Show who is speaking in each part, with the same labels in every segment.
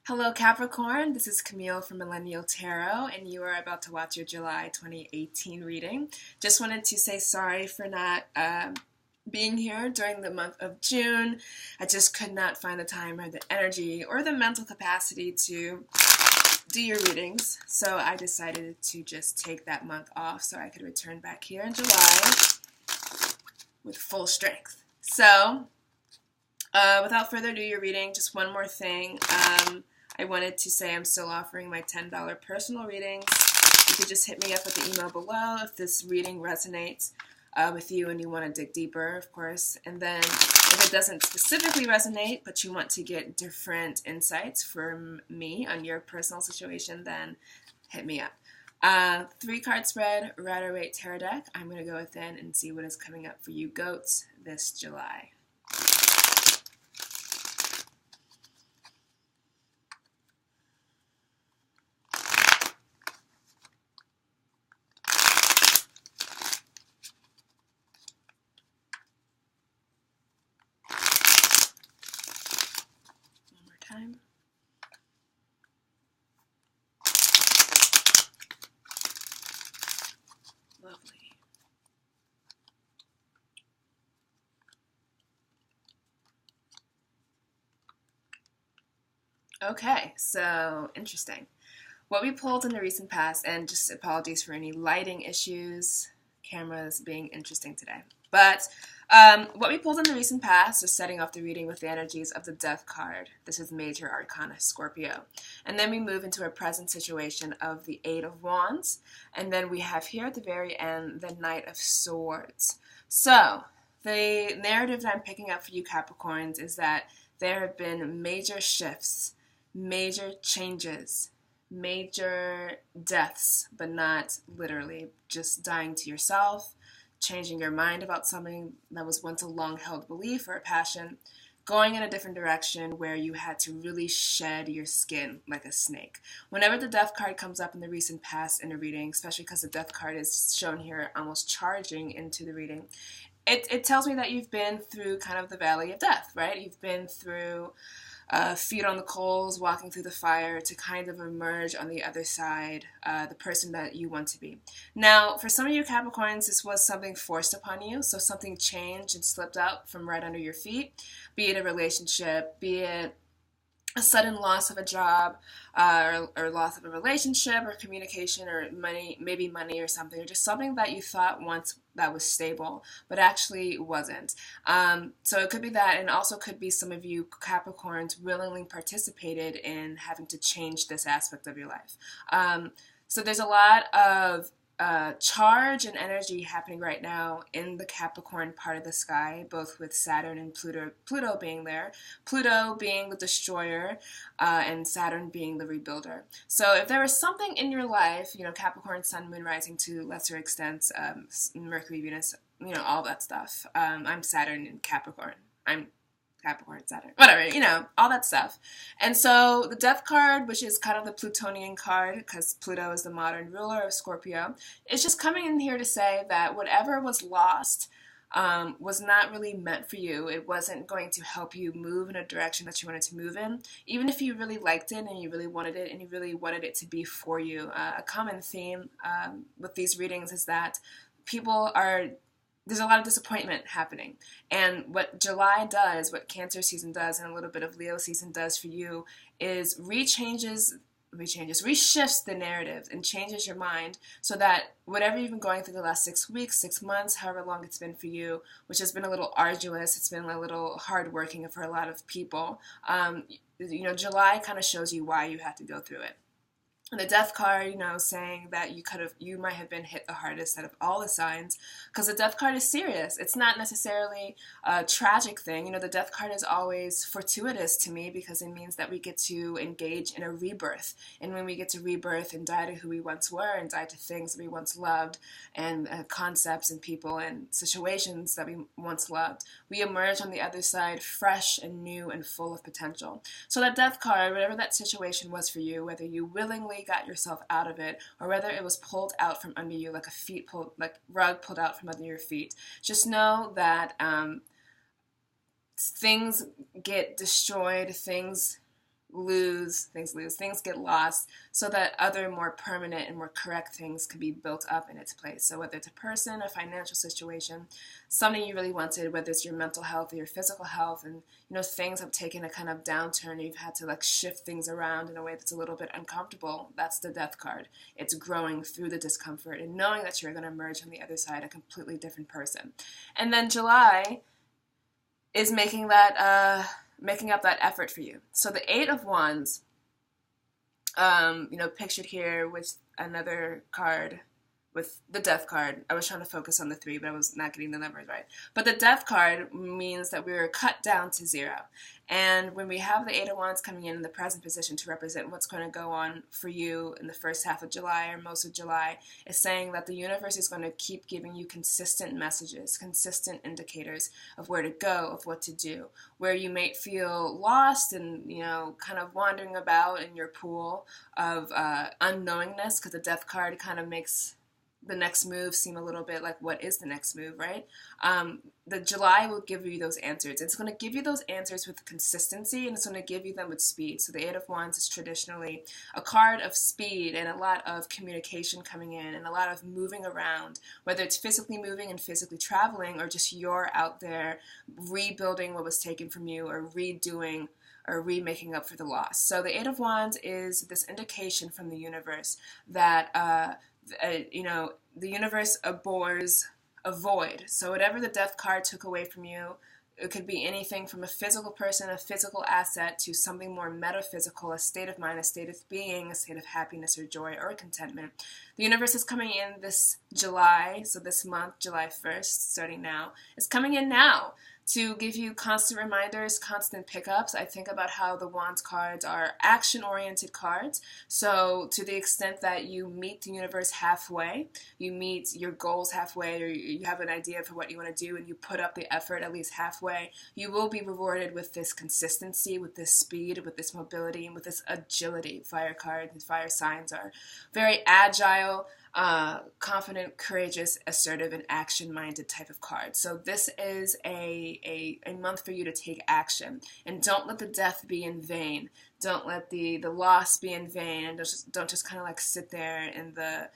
Speaker 1: Hello, Capricorn. This is Camille from Millennial Tarot, and you are about to watch your July 2018 reading. Just wanted to say sorry for not being here during the month of June. I just could not find the time or the energy or the mental capacity to do your readings, so I decided to just take that month off so I could return back here in July with full strength. So, without further ado, your reading, just one more thing. I wanted to say I'm still offering my $10 personal readings. You could just hit me up at the email below if this reading resonates with you and you want to dig deeper, of course. And then if it doesn't specifically resonate, but you want to get different insights from me on your personal situation, then hit me up. 3-card spread, Rider-Waite Tarot deck. I'm going to go within and see what is coming up for you goats this July. Time. Lovely. Okay, so interesting. What we pulled in the recent past, and just apologies for any lighting issues, cameras being interesting today. But what we pulled in the recent past is setting off the reading with the energies of the Death card. This is Major Arcana Scorpio. And then we move into a present situation of the Eight of Wands. And then we have here at the very end the Knight of Swords. So the narrative that I'm picking up for you Capricorns is that there have been major shifts, major changes, major deaths, but not literally, just dying to yourself, changing your mind about something that was once a long-held belief or a passion, going in a different direction where you had to really shed your skin like a snake. Whenever the Death card comes up in the recent past in a reading, especially because the Death card is shown here almost charging into the reading, it tells me that you've been through kind of the valley of death, right? You've been through feet on the coals, walking through the fire to kind of emerge on the other side, the person that you want to be. Now, for some of you Capricorns, this was something forced upon you, so something changed and slipped out from right under your feet, be it a relationship, be it a sudden loss of a job, or loss of a relationship, or communication, or money, maybe money or something, or just something that you thought once that was stable, but actually wasn't. So it could be that, and also could be some of you Capricorns willingly participated in having to change this aspect of your life. So there's a lot of charge and energy happening right now in the Capricorn part of the sky, both with Saturn and Pluto being there, Pluto being the destroyer, and Saturn being the rebuilder. So if there was something in your life, Capricorn, Sun, Moon, Rising to lesser extents, Mercury, Venus, all that stuff. I'm Saturn in Capricorn. I'm Capricorn, Saturn, whatever, all that stuff. And so the Death card, which is kind of the Plutonian card, because Pluto is the modern ruler of Scorpio, is just coming in here to say that whatever was lost was not really meant for you. It wasn't going to help you move in a direction that you wanted to move in, even if you really liked it and you really wanted it and you really wanted it to be for you. A common theme with these readings is that there's a lot of disappointment happening. And what July does, what Cancer season does, and a little bit of Leo season does for you is reshifts the narrative and changes your mind so that whatever you've been going through the last 6 weeks, 6 months, however long it's been for you, which has been a little arduous, it's been a little hard-working for a lot of people, July kind of shows you why you have to go through it. And the Death card, saying that you might have been hit the hardest out of all the signs, because the Death card is serious. It's not necessarily a tragic thing. The Death card is always fortuitous to me because it means that we get to engage in a rebirth. And when we get to rebirth and die to who we once were and die to things that we once loved and concepts and people and situations that we once loved, we emerge on the other side fresh and new and full of potential. So that Death card, whatever that situation was for you, whether you willingly got yourself out of it, or whether it was pulled out from under you like rug pulled out from under your feet. Just know that things get destroyed, things things get lost, so that other more permanent and more correct things can be built up in its place. So whether it's a person, a financial situation, something you really wanted, whether it's your mental health or your physical health, and things have taken a kind of downturn, and you've had to like shift things around in a way that's a little bit uncomfortable, that's the death card. It's growing through the discomfort and knowing that you're going to emerge on the other side a completely different person. And then July is making up that effort for you. So the Eight of Wands, pictured here with another card, with the Death card. I was trying to focus on the 3, but I was not getting the numbers right. But the Death card means that we were cut down to 0. And when we have the Eight of Wands coming in the present position to represent what's going to go on for you in the first half of July or most of July, it's saying that the universe is going to keep giving you consistent messages, consistent indicators of where to go, of what to do, where you might feel lost and, kind of wandering about in your pool of unknowingness, because the Death card kind of makes the next move seem a little bit like, what is the next move, right? The July will give you those answers. It's going to give you those answers with consistency, and it's going to give you them with speed. So the Eight of Wands is traditionally a card of speed and a lot of communication coming in and a lot of moving around, whether it's physically moving and physically traveling, or just you're out there rebuilding what was taken from you, or redoing or remaking up for the loss. So the Eight of Wands is this indication from the universe that the universe abhors a void. So whatever the Death card took away from you, it could be anything from a physical person, a physical asset, to something more metaphysical, a state of mind, a state of being, a state of happiness or joy or contentment. The universe is coming in this July, so this month, July 1st, starting now, is coming in now to give you constant reminders, constant pickups. I think about how the Wands cards are action-oriented cards. So to the extent that you meet the universe halfway, you meet your goals halfway, or you have an idea for what you want to do and you put up the effort at least halfway, you will be rewarded with this consistency, with this speed, with this mobility, and with this agility. Fire cards and fire signs are very agile, confident, courageous, assertive, and action-minded type of card. So this is a month for you to take action. And don't let the death be in vain. Don't let the loss be in vain. And don't just kind of like sit there in the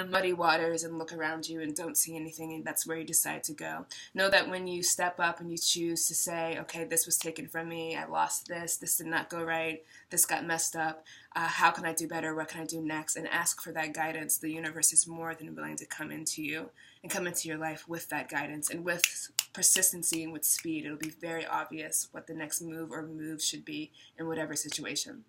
Speaker 1: muddy waters and look around you and don't see anything, and that's where you decide to go. Know that when you step up and you choose to say, okay, this was taken from me, I lost this did not go right, this got messed up, how can I do better, what can I do next, and ask for that guidance, the universe is more than willing to come into you and come into your life with that guidance, and with persistency and with speed. It'll be very obvious what the next move or moves should be in whatever situation.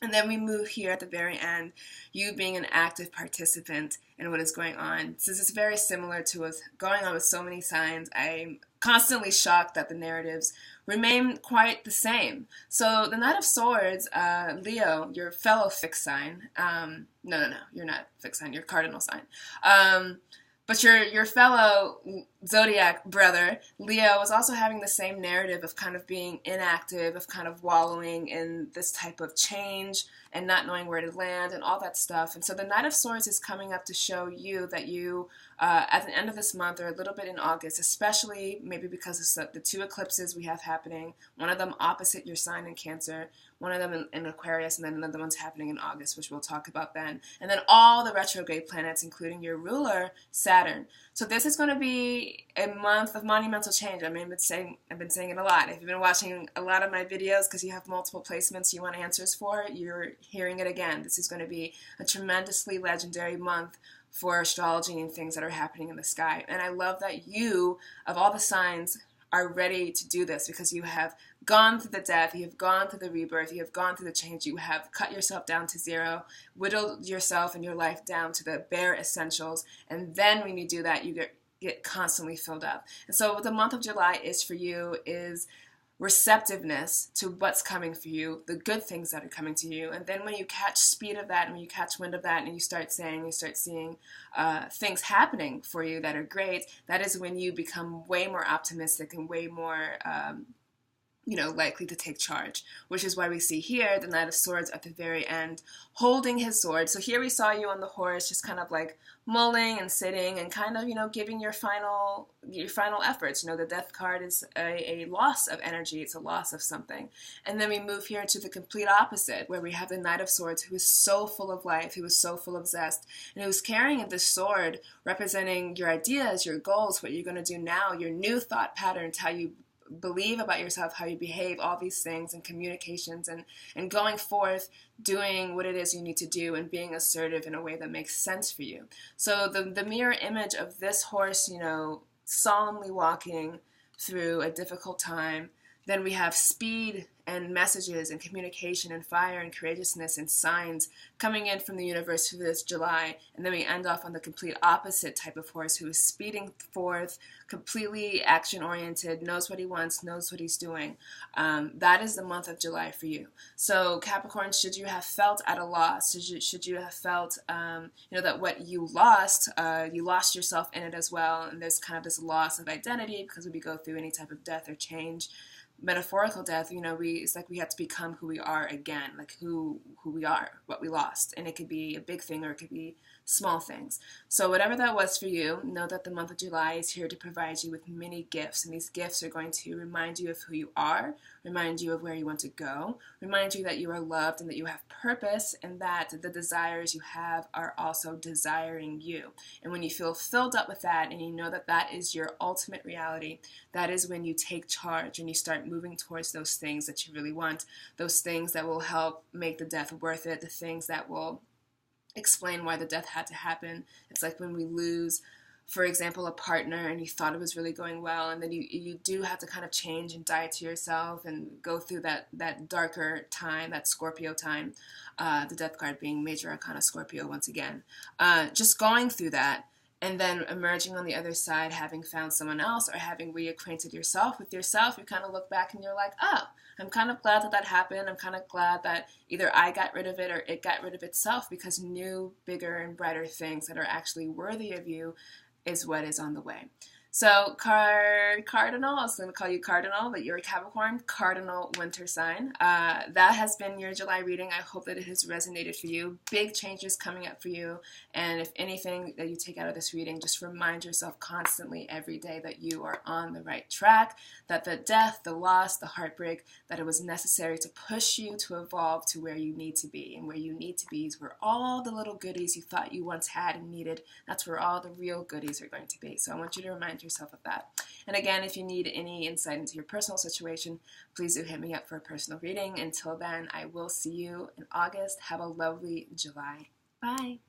Speaker 1: And then we move here at the very end, you being an active participant in what is going on. So this is very similar to what's going on with so many signs. I'm constantly shocked that the narratives remain quite the same. So the Knight of Swords, Leo, your fellow fixed sign, no, you're not fixed sign, you're cardinal sign. But your fellow zodiac brother, Leo, was also having the same narrative of kind of being inactive, of kind of wallowing in this type of change and not knowing where to land and all that stuff. And so the Knight of Swords is coming up to show you that you, at the end of this month or a little bit in August, especially maybe because of the 2 eclipses we have happening, one of them opposite your sign in Cancer, one of them in Aquarius, and then another one's happening in August, which we'll talk about then. And then all the retrograde planets, including your ruler, Saturn. So this is going to be a month of monumental change. I mean, I've been saying it a lot. If you've been watching a lot of my videos because you have multiple placements you want answers for, you're hearing it again. This is going to be a tremendously legendary month for astrology and things that are happening in the sky. And I love that you, of all the signs, are ready to do this because you have gone through the death, you have gone through the rebirth, you have gone through the change, you have cut yourself down to 0, whittled yourself and your life down to the bare essentials, and then when you do that, you get constantly filled up. And so what the month of July is for you is receptiveness to what's coming for you, the good things that are coming to you. And then when you catch speed of that and when you catch wind of that and you start seeing things happening for you that are great, that is when you become way more optimistic and way more likely to take charge, which is why we see here the Knight of Swords at the very end holding his sword. So here we saw you on the horse just kind of like mulling and sitting and kind of, giving your final efforts. The Death card is a loss of energy. It's a loss of something. And then we move here to the complete opposite, where we have the Knight of Swords, who is so full of life, who is so full of zest, and who's carrying this sword representing your ideas, your goals, what you're going to do now, your new thought patterns, how you believe about yourself, how you behave, all these things, and communications, and going forth, doing what it is you need to do, and being assertive in a way that makes sense for you. So the mirror image of this horse, solemnly walking through a difficult time. Then we have speed and messages and communication and fire and courageousness and signs coming in from the universe for this July. And then we end off on the complete opposite type of horse, who is speeding forth, completely action-oriented, knows what he wants, knows what he's doing. That is the month of July for you. So Capricorn, should you have felt at a loss, should you have felt that what you lost yourself in it as well, and there's kind of this loss of identity, because when we go through any type of death or change, metaphorical death, it's like we have to become who we are again, like who we are, what we lost. And it could be a big thing or it could be small things. So whatever that was for you, know that the month of July is here to provide you with many gifts. And these gifts are going to remind you of who you are, remind you of where you want to go, remind you that you are loved and that you have purpose, and that the desires you have are also desiring you. And when you feel filled up with that, and you know that that is your ultimate reality, that is when you take charge and you start moving towards those things that you really want, those things that will help make the death worth it, the things that will explain why the death had to happen. It's like when we lose, for example, a partner, and you thought it was really going well, and then you do have to kind of change and diet to yourself and go through that darker time, that Scorpio time, the Death card being Major Arcana Scorpio once again. Just going through that, and then emerging on the other side, having found someone else or having reacquainted yourself with yourself, you kind of look back and you're like, oh, I'm kind of glad that happened. I'm kind of glad that either I got rid of it or it got rid of itself, because new, bigger, and brighter things that are actually worthy of you is what is on the way. So Cardinal, I was going to call you Cardinal, but you're a Capricorn, Cardinal winter sign. That has been your July reading. I hope that it has resonated for you. Big changes coming up for you. And if anything that you take out of this reading, just remind yourself constantly every day that you are on the right track, that the death, the loss, the heartbreak, that it was necessary to push you to evolve to where you need to be. And where you need to be is where all the little goodies you thought you once had and needed, that's where all the real goodies are going to be. So I want you to remind yourself of that. And again, if you need any insight into your personal situation, please do hit me up for a personal reading. Until then, I will see you in August. Have a lovely July. Bye.